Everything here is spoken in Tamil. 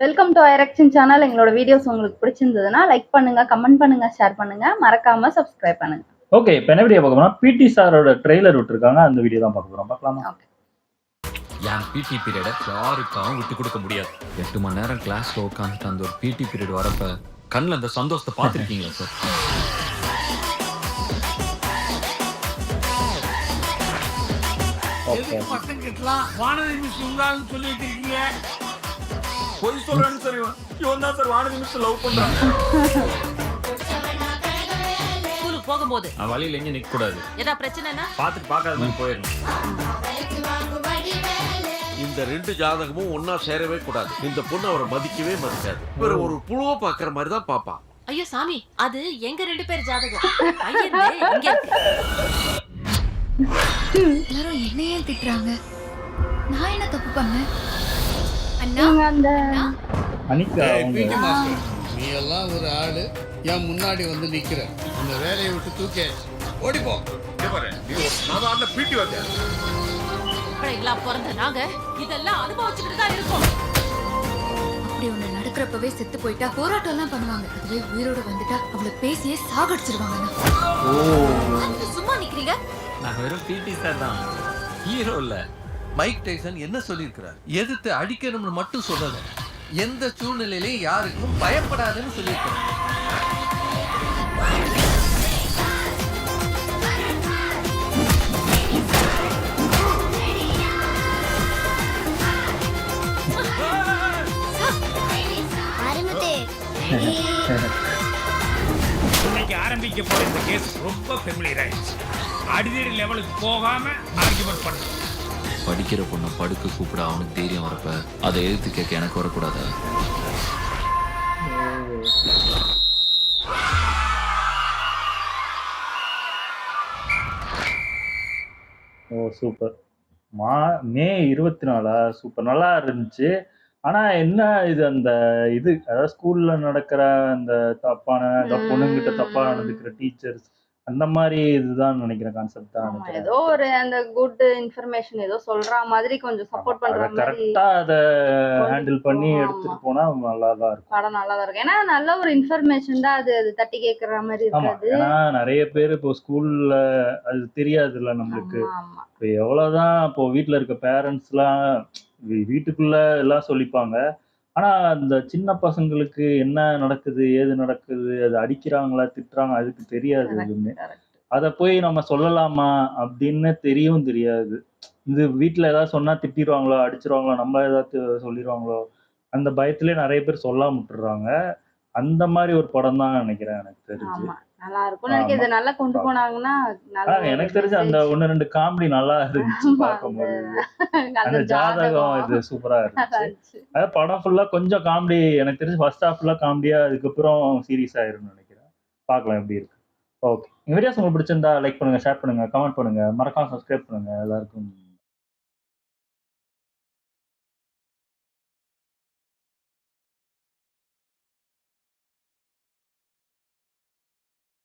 வெல்கம் டு ஐரக்ஷன் சேனல். எங்களோட வீடியோஸ் உங்களுக்கு பிடிச்சிருந்ததுன்னா லைக் பண்ணுங்க, கமெண்ட் பண்ணுங்க, ஷேர் பண்ணுங்க, மறக்காம சப்ஸ்கிரைப் பண்ணுங்க. ஓகே, இப்போ என்ன வீடியோ பார்க்க போறோம்? பிடி சாரோட ட்ரெய்லர் விட்டுருக்காங்க, அந்த வீடியோ தான் பார்க்க போறோம். பார்க்கலாமா? ஓகே. என் பிடி பீரியடை யாருக்காகவும் விட்டு கொடுக்க முடியாது. 8 மணி நேரம் கிளாஸ்ல உட்காந்துட்டு அந்த ஒரு பிடி பீரியட் வரப்ப கண்ணில் அந்த சந்தோஷத்தை பார்த்துருக்கீங்களா சார்? பசங்கிட்டலாம் வானதி மிஸ் உங்களான்னு சொல்லி வச்சிருக்கீங்க. போய் சொல்றேன்னு சார், இவன் தான் சார் வானதி மிஸ் லவ் பண்றான். ஸ்கூலுக்கு போகும்போது வழியில எங்க நிக்க கூடாது, ஏதா பிரச்சனைனா பார்த்துட்டு பார்க்காத மாதிரி போயிடணும். இந்த 2 ஜாதகமும் ஒன்னா சேரவே கூடாது. இந்த பொண்ணு அவரை மதிக்கவே மதிக்காது. இவர் ஒரு புழுவ பாக்குற மாதிரி தான் பாப்பா. ஐயோ சாமி, அது எங்க 2 பேர் ஜாதகம். ஐயனே இங்க இருக்கு. எல்லாரும் என்னையே திட்டுறாங்க. நான் என்ன தப்பு பண்ணேன்? அண்ணா நீங்க அந்த அனிகா அவங்க பிடி மாஸ்டர், நீ எல்லாம் ஒரு ஆளு என் முன்னாடி வந்து நிக்கிற. இந்த வேலையை விட்டு தூக்கி ஓடிப்போ. பிள்ளைகளா பிறந்த நாங்க இதெல்லாம் அனுபவிச்சுக்கிட்டு தான் இருக்கோம். அப்படி ஒண்ணு நடக்கிறப்பவே செத்து போயிட்டா போராட்டம் எல்லாம் பண்ணுவாங்க. அதுவே உயிரோட வந்துட்டா அவளை பேசியே சாகடிச்சிருவாங்க. சும்மா நிக்கிறீங்க. நான் வெறும் பிடி சார் தான், ஹீரோ இல்ல. மைக் டைசன் என்ன சொல்லியிருக்கிறார்? எதிர்த்து அடிக்கணும்னு மட்டும் சொல்லல, எந்த சூழ்நிலையிலையும் யாருக்கும் பயப்படாதுன்னு சொல்லியிருக்கிறார். இன்னைக்கு ஆரம்பிக்க போற இந்த கேஸ் ரொம்ப ஃபெமிலியர் ஆயிடுச்சு. அடிதடி லெவலுக்கு போகாம ஆர்கியூமெண்ட் பண்ணுறோம். படிக்கிற பொண்ணை படுக்க கூப்பிட அவனுக்கு தைரியம் வரப்ப அதை எழுத்து கேட்க எனக்கு வரக்கூடாது. ஓ சூப்பர். மே 24 சூப்பர், நல்லா இருந்துச்சு. ஆனா என்ன இது, அந்த இது அதாவது ஸ்கூல்ல நடக்கிற அந்த தப்பான பொண்ணுங்கிட்ட தப்பா நடந்துக்கிற டீச்சர்ஸ், அந்த மாதிரி இதுதான் நினைக்கிறேன், கான்செப்ட் தான் ஆமா, நினைக்கிறேன். ஏதோ ஒரு அந்த குட் இன்ஃபர்மேஷன் ஏதோ சொல்ற மாதிரி கொஞ்சம் சப்போர்ட் பண்ற மாதிரி கரெக்டா அதை ஹேண்டில் பண்ணி ஆமா. எடுத்துட்டு போனா நல்லா தான் இருக்கும். படம் நல்லா தான் இருக்கும். ஏன்னா நல்ல ஒரு இன்ஃபர்மேஷன் தான் அது. அது தட்டி கேட்கற மாதிரி ஆமா, இருக்காது. ஏன்னா நிறைய பேர் இப்போ ஸ்கூல்ல அது தெரியாதுல்ல நம்மளுக்கு. ஆமா. இப்போ எவ்வளவுதான் இப்போ வீட்டுல இருக்க பேரண்ட்ஸ்லாம் வீட்டுக்குள்ள எல்லாம் சொல்லிப்பாங்க, ஆனா அந்த சின்ன பசங்களுக்கு என்ன நடக்குது, ஏது நடக்குது, அது அடிக்கிறாங்களா திட்டுறாங்க, அதுக்கு தெரியாது எதுவுமே. correct. அதை போய் நம்ம சொல்லலாமா அப்படின்னு தெரியவும் தெரியாது. இது வீட்டுல ஏதாவது சொன்னா திட்டிடுவாங்களோ, அடிச்சிருவாங்களோ, நம்ம ஏதாவது சொல்லிடுவாங்களோ, அந்த பயத்திலே நிறைய பேர் சொல்லாம விட்டுறாங்க. அந்த மாதிரி ஒரு படம் தான் நினைக்கிறேன் எனக்கு தெரிஞ்சு. ஆமா, நல்லா இருக்கும் நினைக்கிறேன். இதை நல்லா கொண்டு போனாங்கன்னா நல்ல ஒரு எனக்கு தெரிஞ்சு அந்த message. 1-2 காமெடி நல்லா இருந்துச்சு ஆமா, பார்க்கும்போது. அந்த அந்த ஜாதகம் இது சூப்பரா நல்லா இருந்துச்சு. இருந்துச்சு. அதாவது படம் ஃபுல்லா கொஞ்சம் காமெடி, எனக்கு தெரிஞ்சு ஃபர்ஸ்ட் ஹாஃப் ஃபுல்லா காமெடியா, அதுக்கப்புறம் சீரியஸ் ஆயிரும்னு நினைக்கிறேன். பார்க்கலாம் எப்படி இருக்கு. ஓகே, இந்த வீடியோஸ் உங்களுக்கு பிடிச்சிருந்தா லைக் பண்ணுங்க, ஷேர் பண்ணுங்க, கமெண்ட் பண்ணுங்க, மறக்காம சப்ஸ்கிரைப் பண்ணுங்க. எல்லாருக்கும்